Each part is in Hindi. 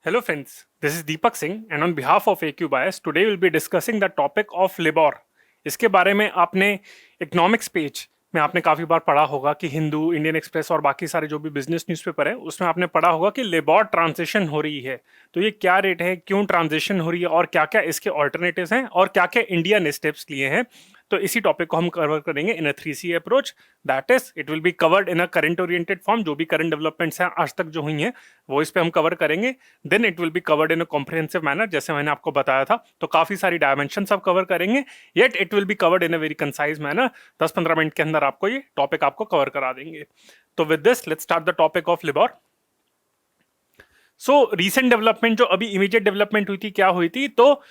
Hello friends, this is Deepak Singh and on behalf of AQ Bias, today we'll be discussing the topic of LIBOR. इसके बारे में आपने इकोनॉमिक्स पेज में आपने काफ़ी बार पढ़ा होगा कि हिंदू, इंडियन एक्सप्रेस और बाकी सारे जो भी बिजनेस न्यूज़पेपर है उसमें आपने पढ़ा होगा कि लिबॉर ट्रांजिशन हो रही है। तो ये क्या रेट है, क्यों ट्रांजिशन हो रही है और क्या क्या इसके ऑल्टरनेटिव्स हैं और क्या क्या इंडिया ने स्टेप्स लिए हैं। तो इसी टॉपिक को हम कवर करेंगे इन अ 3C approach. That is it will be covered in a current oriented form. जो भी करंट डेवलपमेंट्स हैं आज तक जो हुई हैं वो इस पे हम कवर करेंगे। Then it will be covered in a comprehensive manner, जैसे मैंने आपको बताया था। तो काफी सारी डायमेंशन सब कवर करेंगे, yet it will be covered in a very concise manner. 10-15 minute के अंदर आपको ये टॉपिक आपको कवर करा देंगे। तो with this let's start the topic of LIBOR. So recent development, जो अभी इमीडिएट डेवलपमेंट हुई थी, क्या हुई थी? तो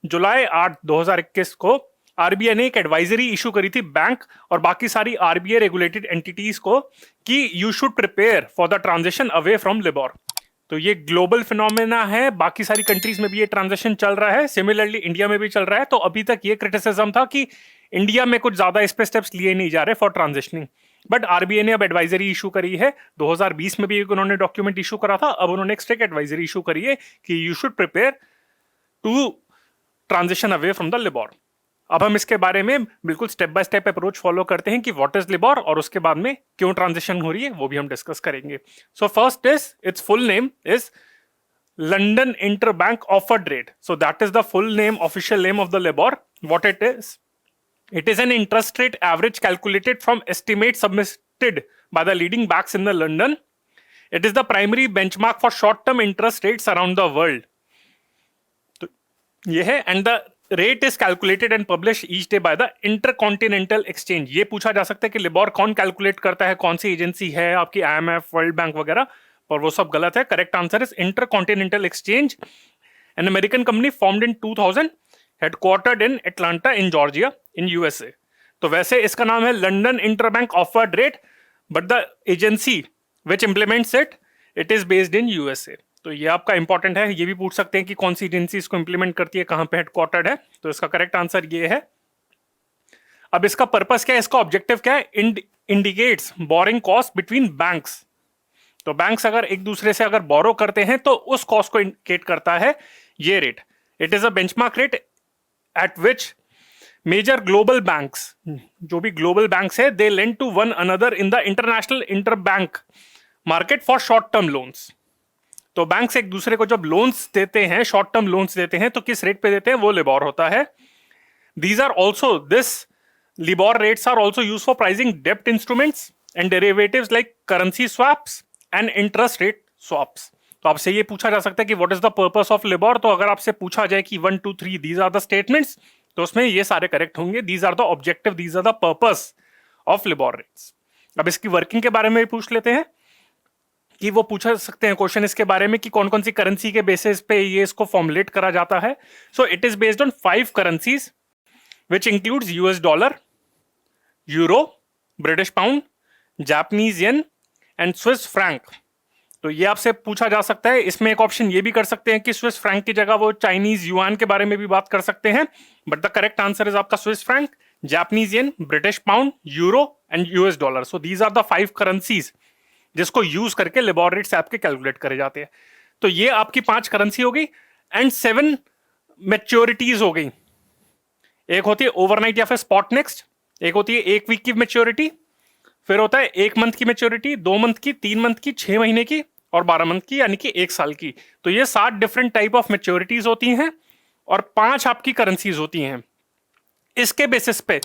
जुलाई 8 2021 को आरबीआई ने एक एडवाइजरी इशू करी थी बैंक और बाकी सारी आरबीआई रेगुलेटेड एंटिटीज को कि you should prepare for the transition away from LIBOR. तो ये ग्लोबल फिनोमेना है, बाकी सारी कंट्रीज में भी ये ट्रांजिशन चल रहा है, सिमिलरली इंडिया में भी चल रहा है। तो अभी तक ये क्रिटिसिज्म था कि इंडिया में कुछ ज्यादा इस पे स्टेप्स लिए नहीं जा रहे फॉर ट्रांजिशनिंग, बट आरबीआई ने अब एडवाइजरी इशू करी है। 2020 में भी एक उन्होंने डॉक्यूमेंट इशू करा था, अब उन्होंने एक स्ट्रिक्ट एडवाइजरी इशू करी है कि you should prepare to transition away from the LIBOR. अब हम इसके बारे में बिल्कुल step by step approach follow करते हैं कि व्हाट इज लिबॉर और उसके बाद में क्यों ट्रांजिशन हो रही है वो भी हम डिस्कस करेंगे। So first is its full name is London interbank offered rate. So that is the full name, official name of the LIBOR. What it is? It is an interest rate average calculated from estimates submitted by the leading banks in the London. It is the primary benchmark for short-term interest rates around the world. तो ये है, and the rate is calculated and published each day by the Intercontinental Exchange. ये पूछा जा सकता है कि लिबॉर कौन कैलकुलेट करता है, कौन सी एजेंसी है, आपकी IMF, वर्ल्ड बैंक वगैरह, पर वो सब गलत है। Correct answer is intercontinental exchange, an American company formed in 2000, headquartered in Atlanta in Georgia in USA. तो वैसे इसका नाम है London interbank offered rate, but the agency which implements it is based in USA. तो ये आपका इंपॉर्टेंट है। ये भी पूछ सकते हैं कि कौन सी एजेंसी इसको इंप्लीमेंट करती है, कहां पे हेडक्वार्टर्ड है। तो इसका करेक्ट आंसर ये है। अब इसका पर्पस क्या है, इसका ऑब्जेक्टिव क्या है? Indicates borrowing cost between banks. तो बैंक्स अगर एक दूसरे से अगर बोरो करते हैं तो उस कॉस्ट को इंडिकेट करता है ये रेट। It is a benchmark rate at which major global banks, जो भी ग्लोबल बैंक्स है, they lend to one another in the international interbank market for short term loans. तो बैंक्स एक दूसरे को जब लोन्स देते हैं, शॉर्ट टर्म लोन्स देते हैं, तो किस रेट पे देते हैं? वो लिबॉर होता है। These are also this LIBOR rates are also use for pricing डेप्ट instruments and derivatives like currency swaps and interest rate swaps. तो आपसे ये पूछा जा सकता है कि what is the purpose of LIBOR. तो अगर आपसे पूछा जाए कि 1 2 3 दीज आर द स्टेटमेंट्स, तो उसमें ये सारे करेक्ट होंगे। These are the objective, these are the purpose of LIBOR rates. अब इसकी वर्किंग के बारे में भी पूछ लेते हैं कि वो पूछा सकते हैं क्वेश्चन इसके बारे में कि कौन कौन सी करेंसी के बेसिस पे ये इसको फॉर्मुलेट करा जाता है। So it is based on 5 currencies which includes US dollar, euro, British pound, Japanese yen and Swiss franc. तो ये आपसे पूछा जा सकता है। इसमें एक ऑप्शन ये भी कर सकते हैं कि स्विस फ्रैंक की जगह वो चाइनीज युआन के बारे में भी बात कर सकते हैं, but the correct answer is आपका Swiss franc, Japanese yen, British pound, euro and US dollar. So these are the 5 currencies जिसको यूज करके लिबॉर रेट्स आपके कैलकुलेट करे जाते हैं। तो ये आपकी 5 करेंसी हो गई एंड 7 मैच्योरिटीज हो गई। एक होती है ओवरनाइट या फिर स्पॉट नेक्स्ट, एक होती है 1 वीक की मैच्योरिटी, फिर होता है 1 मंथ की मैच्योरिटी, 2 मंथ की, 3 मंथ की, 6 महीने की और 12 मंथ की, यानी कि 1 साल की। तो ये 7 डिफरेंट टाइप ऑफ मैच्योरिटीज होती हैं और 5 आपकी करेंसीज होती हैं। इसके बेसिस पे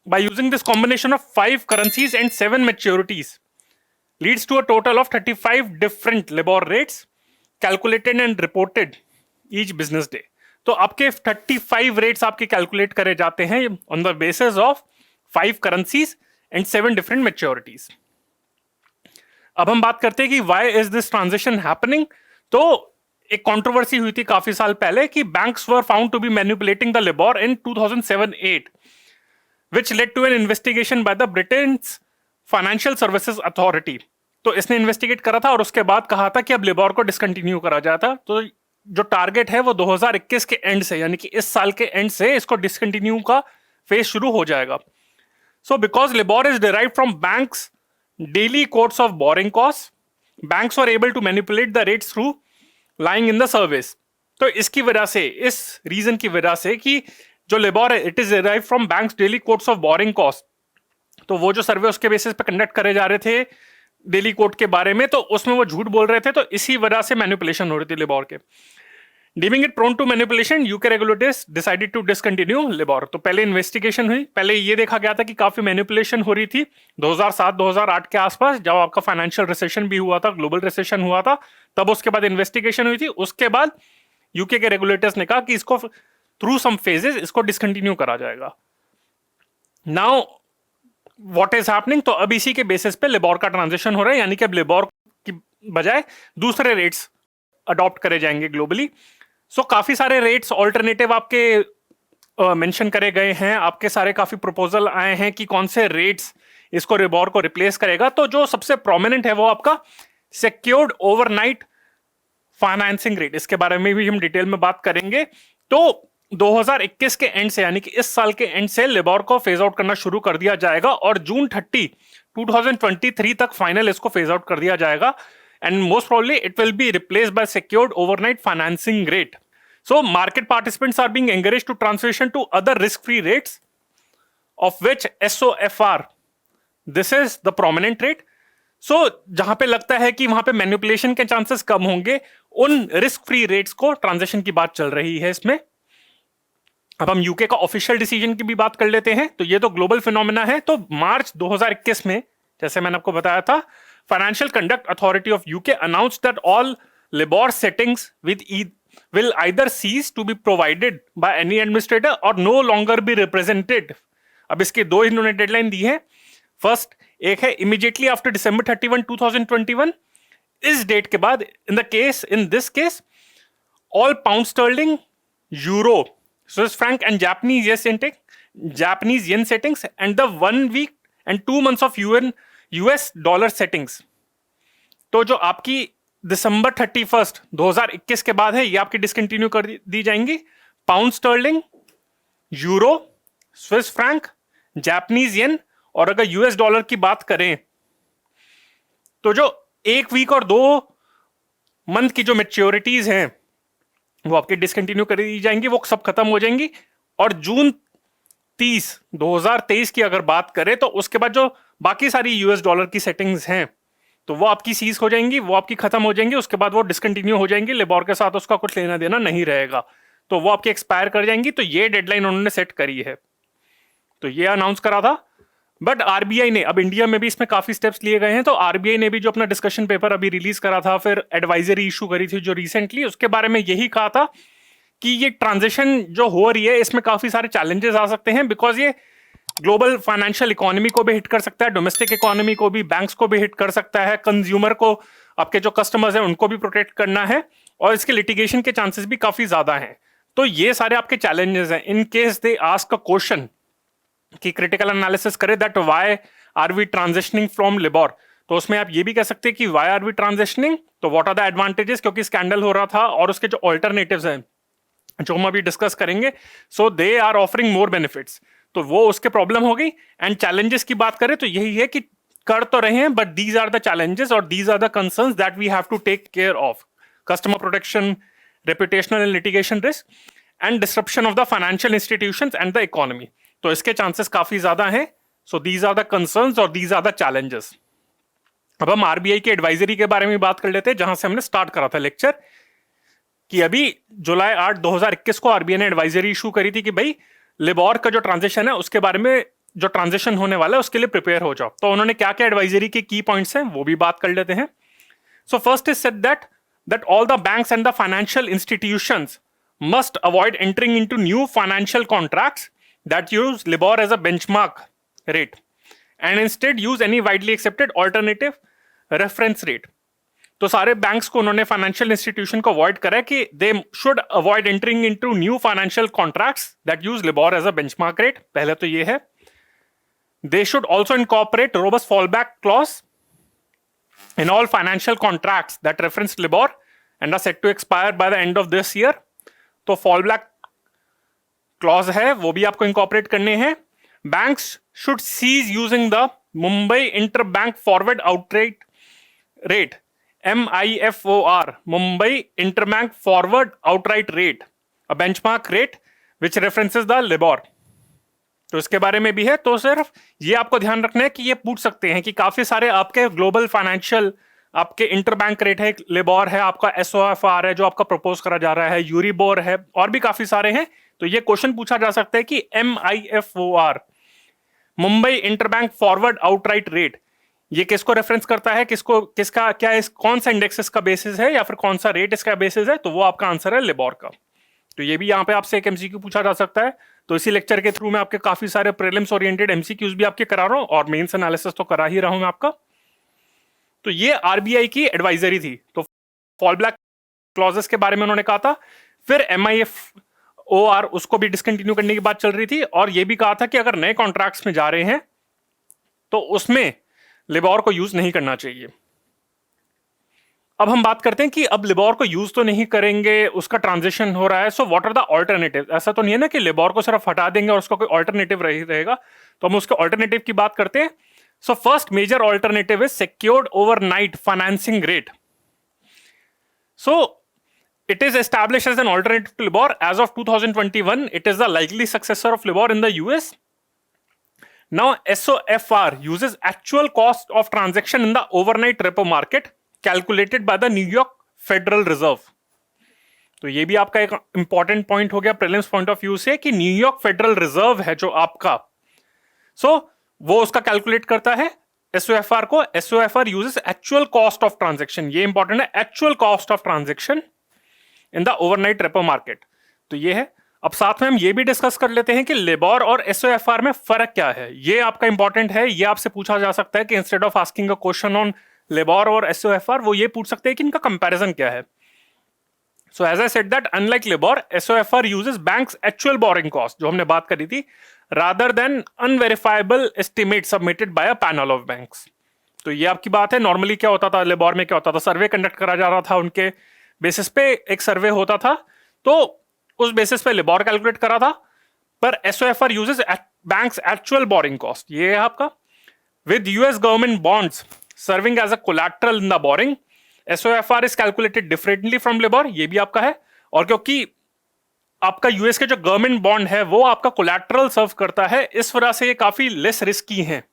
by using this combination of 5 currencies and 7 maturities leads to a total of 35 different LIBOR rates calculated and reported each business day. तो आपके 35 रेट्स आपके कैलकुलेट करे जाते हैं on the basis of 5 currencies and 7 different maturities. अब हम बात करते हैं कि why is this transition happening. तो एक कंट्रोवर्सी हुई थी काफी साल पहले कि banks were found to be manipulating the LIBOR in 2007-8, which led to an investigation by the Britain's financial services authority. तो इसने इन्वेस्टिगेट करा था और उसके बाद कहा था कि अब लिबॉर को डिसकंटिन्यू करा जाता। तो जो टारगेट है वो 2021 के एंड से, यानी कि इस साल के एंड से इसको डिसकंटिन्यू का फेज शुरू हो जाएगा। So because LIBOR is derived from banks daily quotes of borrowing costs, banks were able to manipulate the rates through lying in the service. तो इसकी वजह से, इस रीजन की वजह से कि जो लिबोर है it is derived from banks daily quotes of borrowing cost, तो वो जो सर्वे उसके बेसिस पे कंडक्ट करे जा रहे थे डेली कोट के बारे में, तो उसमें वो झूठ बोल रहे थे, तो इसी वजह से मैनिपुलेशन हो रही थी लिबोर के। Deeming it prone to manipulation, UK regulators decided to discontinue LIBOR. तो पहले इन्वेस्टिगेशन हुई, पहले ये देखा गया था कि काफी मैनिपुलेशन हो रही थी 2007-2008 के आसपास, जब आपका फाइनेंशियल रिसेशन भी हुआ था, ग्लोबल रिसेशन हुआ था, तब उसके बाद इन्वेस्टिगेशन हुई थी। उसके बाद यूके के रेगुलेटर्स ने कहा कि इसको थ्रू सम फेजेस इसको डिसकंटिन्यू करा जाएगा। नाउ व्हाट इज हैपनिंग, तो अब इसी के बेसिस पे लिबोर का ट्रांजिशन हो रहा है, यानी कि अब लिबोर की बजाय दूसरे रेट्स अडॉप्ट करे जाएंगे ग्लोबली। सो काफी सारे रेट्स ऑल्टरनेटिव आपके मेंशन करे गए हैं, आपके सारे काफी प्रपोजल आए हैं कि कौन से रेट्स इसको लिबोर को रिप्लेस करेगा। तो जो सबसे प्रोमिनेंट है वो आपका सिक्योर्ड ओवरनाइट फाइनेंसिंग रेट, इसके बारे में भी हम डिटेल में बात करेंगे। तो 2021 के एंड से, यानी कि इस साल के एंड से लिबोर को फेज आउट करना शुरू कर दिया जाएगा और जून 30, 2023 तक फाइनल इसको फेज आउट कर दिया जाएगा। And most probably it will be replaced by secured overnight financing rate. So market participants are being encouraged to transition to other risk-free rates, of which SOFR, this is the prominent rate. So जहां पे लगता है कि वहां पे मैनिपुलेशन के चांसेस कम होंगे, उन रिस्क फ्री रेट्स को ट्रांजेक्शन की बात चल रही है इसमें। अब हम यूके का ऑफिशियल डिसीजन की भी बात कर लेते हैं। तो ये तो ग्लोबल फिनोमेना है। तो मार्च 2021 में, जैसे मैंने आपको बताया था, Financial Conduct Authority of UK announced that all LIBOR settings will either cease to be provided by any administrator or no longer be represented. अब इसके दो इन्होंने डेडलाइन दी है। फर्स्ट एक है immediately after December 31, 2021। इस डेट के बाद in this case all pound sterling, euro, Swiss franc and Japanese yen settings and the 1 week and 2 months of US dollar settings, तो जो आपकी दिसंबर 31, 2021 के बाद है, ये आपकी डिसकंटिन्यू कर दी जाएंगी। Pound sterling, euro, Swiss franc, Japanese येन, और अगर यूएस डॉलर की बात करें तो जो 1 वीक और 2 मंथ की जो मैच्योरिटीज हैं वो आपकी डिसकंटिन्यू कर दी जाएंगी, वो सब खत्म हो जाएंगी। और जून 30, 2023 की अगर बात करें तो उसके बाद जो बाकी सारी यूएस डॉलर की सेटिंग्स हैं तो वो आपकी सीज हो जाएंगी, वो आपकी खत्म हो जाएंगी, उसके बाद वो डिसकंटिन्यू हो जाएंगी, लिबोर के साथ उसका कुछ लेना देना नहीं रहेगा, तो वो आपकी एक्सपायर कर जाएंगी। तो ये डेडलाइन उन्होंने सेट करी है, तो ये अनाउंस करा था। बट आरबीआई ने, अब इंडिया में भी इसमें काफी स्टेप्स लिए गए हैं, तो आरबीआई ने भी जो अपना डिस्कशन पेपर अभी रिलीज करा था, फिर एडवाइजरी इशू करी थी जो रिसेंटली, उसके बारे में यही कहा था कि ये ट्रांजिशन जो हो रही है इसमें काफी सारे चैलेंजेस आ सकते हैं, बिकॉज ये ग्लोबल फाइनेंशियल इकोनॉमी को भी हिट कर सकता है, डोमेस्टिक इकोनॉमी को भी, बैंक्स को भी हिट कर सकता है, कंज्यूमर को, आपके जो कस्टमर्स हैं उनको भी प्रोटेक्ट करना है, और इसके लिटिगेशन के चांसेस भी काफी ज्यादा हैं। तो ये सारे आपके चैलेंजेस हैं। In case they ask a question कि क्रिटिकल एनालिसिस करे that why are we transitioning from LIBOR, तो उसमें आप ये भी कह सकते हैं कि व्हाई आर वी ट्रांजिशनिंग, तो व्हाट आर द एडवांटेजेस, क्योंकि स्कैंडल हो रहा था, और उसके जो ऑल्टरनेटिव्स हैं जो हम अभी डिस्कस करेंगे, so they are offering more benefits, तो वो उसके प्रॉब्लम हो गई। एंड चैलेंजेस की बात करें तो यही है कि कर तो रहे हैं, but these are the challenges और these are the concerns that we have to take care of: customer protection, reputational and litigation risk, and disruption of the financial institutions and the economy. तो इसके चांसेस काफी ज्यादा हैं। So these are the concerns और दीज आर द चैलेंजेस। अब हम आरबीआई की एडवाइजरी के बारे में बात कर लेते हैं, जहां से हमने स्टार्ट करा था लेक्चर, कि अभी जुलाई 8, 2021 को आरबीआई ने एडवाइजरी इशू करी थी कि भाई लिबोर का जो ट्रांजिशन है उसके बारे में, जो ट्रांजिशन होने वाला है उसके लिए प्रिपेयर हो जाओ। तो उन्होंने क्या क्या एडवाइजरी के की पॉइंट्स हैं वो भी बात कर लेते हैं। So first is said that all the banks and the financial institutions must avoid entering into new financial contracts that use LIBOR as a benchmark rate and instead use any widely accepted alternative reference rate. तो सारे बैंक्स को उन्होंने, फाइनेंशियल इंस्टीट्यूशन को अवॉइड करा कि they should avoid entering into new financial contracts that use LIBOR as a benchmark rate. पहले तो ये है। They should also incorporate robust fallback clause in all financial contracts that reference LIBOR and are set to expire by the end of this year. तो फॉलबैक क्लॉज है वो भी आपको इनकॉर्पोरेट करने हैं। Banks should cease using the Mumbai inter bank forward outright rate MIFOR, Mumbai Interbank Forward Outright Rate, a benchmark rate which references the LIBOR. तो इसके बारे में भी है। तो सिर्फ ये आपको ध्यान रखना है कि ये पूछ सकते हैं कि काफी सारे आपके ग्लोबल फाइनेंशियल आपके इंटरबैंक रेट है, लिबोर है, आपका SOFR है जो आपका प्रपोज करा जा रहा है, यूरिबोर है, और भी काफी सारे हैं। तो ये क्वेश्चन पूछा जा सकता है कि MIFOR, Mumbai interbank forward outright rate, ये किसको रेफरेंस करता है, किसको, किसका, क्या इस कौन सा इंडेक्स इसका बेसिस है या फिर कौन सा रेट इसका बेसिस है? तो वो आपका आंसर है लिबोर का। तो ये भी यहाँ पे आपसे एक एमसीक्यू पूछा जा सकता है। तो इसी लेक्चर के थ्रू मैं आपके काफी सारे प्रीलिम्स ओरिएंटेड एमसीक्यूज भी आपके करा रहा हूँ और मेंस एनालिसिस तो करा ही रहा हूं मैं आपका। तो ये आरबीआई की एडवाइजरी थी। तो फॉल बैक क्लॉजेस के बारे में उन्होंने कहा था। फिर MIFOR उसको भी डिसकंटिन्यू करने की बात चल रही थी, और ये भी कहा था कि अगर नए कॉन्ट्रैक्ट्स में जा रहे हैं तो उसमें लिबोर को यूज नहीं करना चाहिए। अब हम बात करते हैं कि अब लिबोर को यूज तो नहीं करेंगे, उसका ट्रांजिशन हो रहा है, so what are the alternative. ऐसा तो नहीं है ना कि लिबोर को सिर्फ हटा देंगे और उसका कोई ऑल्टरनेटिव रहेगा। तो हम उसके ऑल्टरनेटिव की बात करते हैं। So first major alternative is secured overnight financing rate. So it is established as an alternative to LIBOR. As of 2021, it is the likely successor of LIBOR in the US. Now, SOFR uses actual cost of transaction in the overnight repo market calculated by the New York Federal Reserve. तो ये भी आपका एक इंपॉर्टेंट पॉइंट हो गया प्रीलिम्स पॉइंट ऑफ व्यू से कि न्यूयॉर्क फेडरल रिजर्व है जो आपका, वो उसका कैलकुलेट करता है SOFR को। SOFR uses actual cost of transaction, ये इंपॉर्टेंट है, actual cost of transaction in the overnight repo market. तो ये है। अब साथ में हम ये भी डिस्कस कर लेते हैं कि लिबोर और SOFR में फर्क क्या है। ये आपका इंपॉर्टेंट है, ये आपसे पूछा जा सकता है कि instead of asking a question on LIBOR और SOFR, वो ये पूछ सकते हैं कि इनका कंपैरिजन क्या है। So as I said that unlike LIBOR, SOFR uses banks actual borrowing cost, जो हमने बात करी थी, rather than unverifiable estimate submitted by a panel of banks. तो ये आपकी बात है। नॉर्मली क्या होता था, लिबोर में क्या होता था, सर्वे कंडक्ट करा जा रहा था, उनके बेसिस पे एक सर्वे होता था, तो उस बेसिस पे लिबोर कैलकुलेट करा था। पर SOFR uses banks actual borrowing cost, ये है आपका। With US government bonds serving as a collateral in the borrowing, SOFR is calculated differently from LIBOR, ये भी आपका है। और क्योंकि आपका यूएस के जो गवर्नमेंट बॉन्ड है वो आपका कोलैटरल सर्व करता है, इस वजह से ये काफी लेस रिस्की है।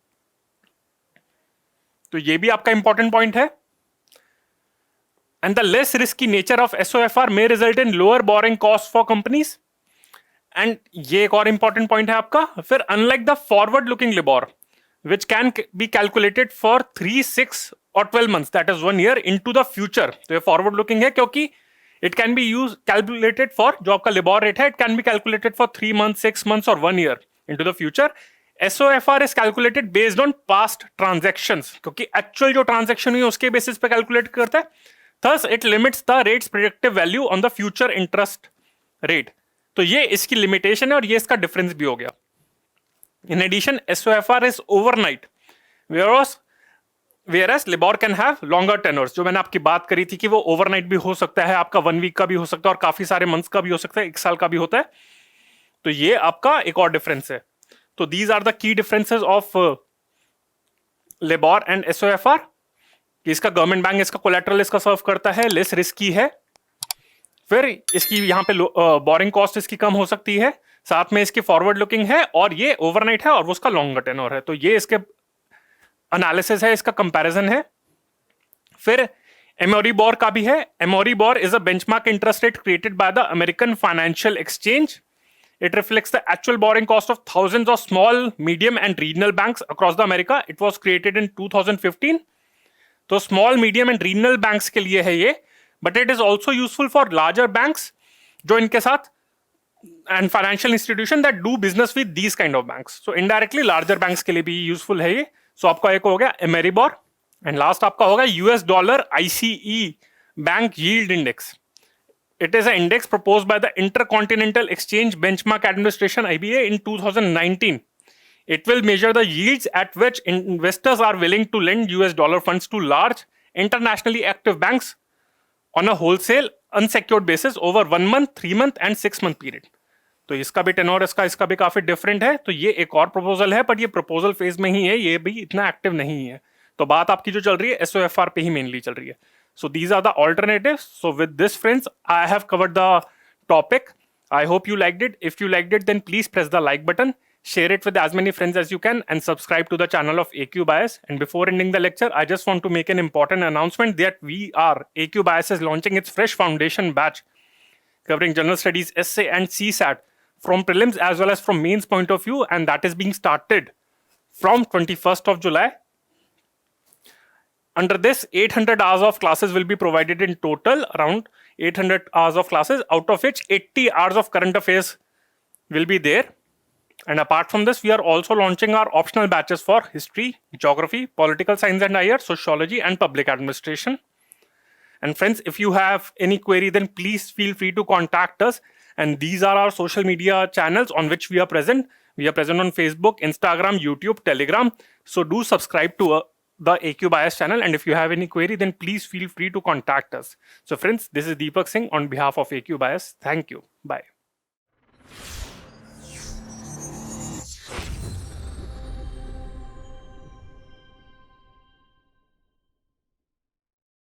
तो ये भी आपका इंपॉर्टेंट पॉइंट है। And the less risky nature of SOFR may result in lower borrowing costs for companies. And ये एक और important point है आपका। फिर unlike the forward looking LIBOR, which can be calculated for 3, 6 or 12 months, that is 1 year into the future. तो ये forward looking है क्योंकि it can be used calculated for, जो आपका LIBOR rate है, it can be calculated for 3 months, 6 months or 1 year into the future. SOFR is calculated based on past transactions, क्योंकि actual जो transaction हुई उसके basis पे calculate करता है। Thus, it limits the rate's predictive value on the future interest rate. तो ये इसकी लिमिटेशन है और ये इसका डिफरेंस भी हो गया। In addition, SOFR is overnight, whereas LIBOR can have longer tenors. जो मैंने आपकी बात करी थी कि वो ओवरनाइट भी हो सकता है, आपका 1 वीक का भी हो सकता है और काफी सारे मंथ्स का भी हो सकता है, 1 साल का भी होता है। तो ये आपका एक और डिफरेंस है। तो these are the key differences of LIBOR and SOFR। कि इसका गवर्नमेंट बैंक इसका कोलैटरल इसका सर्व करता है, लेस रिस्की है, फिर इसकी यहाँ पे बोरिंग कॉस्ट इसकी कम हो सकती है, साथ में इसकी फॉरवर्ड लुकिंग है और ये ओवरनाइट है और वो उसका लॉन्गर टेन्योर है। तो ये इसके एनालिसिस है, इसका कंपैरिजन है। फिर एमोरीबोर का भी है। AMERIBOR is a benchmark interest rate created by the American financial exchange. It reflects the actual borrowing cost of thousands of small, medium and regional banks across the America. It was created in 2015. तो small medium and regional banks के लिए है ये, but it is also useful for larger banks जो इनके साथ and financial institution that do business with these kind of banks. So indirectly larger banks के लिए भी यूजफुल है ये। सो आपका एक हो गया एमेरीबोर एंड लास्ट आपका होगा US dollar ICE bank yield index. It is a index proposed by the intercontinental exchange benchmark administration IBA in 2019. It will measure the yields at which investors are willing to lend US dollar funds to large, internationally active banks on a wholesale, unsecured basis over 1 month, 3 month and 6 month period. तो इसका भी टेनोर इसका भी काफी डिफरेंट है। तो ये एक और प्रपोजल है, बट ये प्रपोजल फेज में ही है, ये भी इतना एक्टिव नहीं है। तो बात आपकी जो चल रही है SOFR पे ही मेनली चल रही है। So these are the alternatives. So with this, friends, I have covered the topic. I hope you liked it. If you liked it, then please press the like button, share it with as many friends as you can, and subscribe to the channel of AQ Bias. And before ending the lecture, I just want to make an important announcement that AQ Bias is launching its fresh foundation batch covering general studies, essay, and CSAT from prelims as well as from mains point of view, and that is being started from 21st of July. Under this, 800 hours of classes will be provided in total, around 800 hours of classes, out of which 80 hours of current affairs will be there. And apart from this, we are also launching our optional batches for history, geography, political science and IR, sociology, and public administration. And friends, if you have any query, then please feel free to contact us. And these are our social media channels on which we are present. We are present on Facebook, Instagram, YouTube, Telegram. So do subscribe to the AQ Bias channel. And if you have any query, then please feel free to contact us. So friends, this is Deepak Singh on behalf of AQ Bias. Thank you. Bye.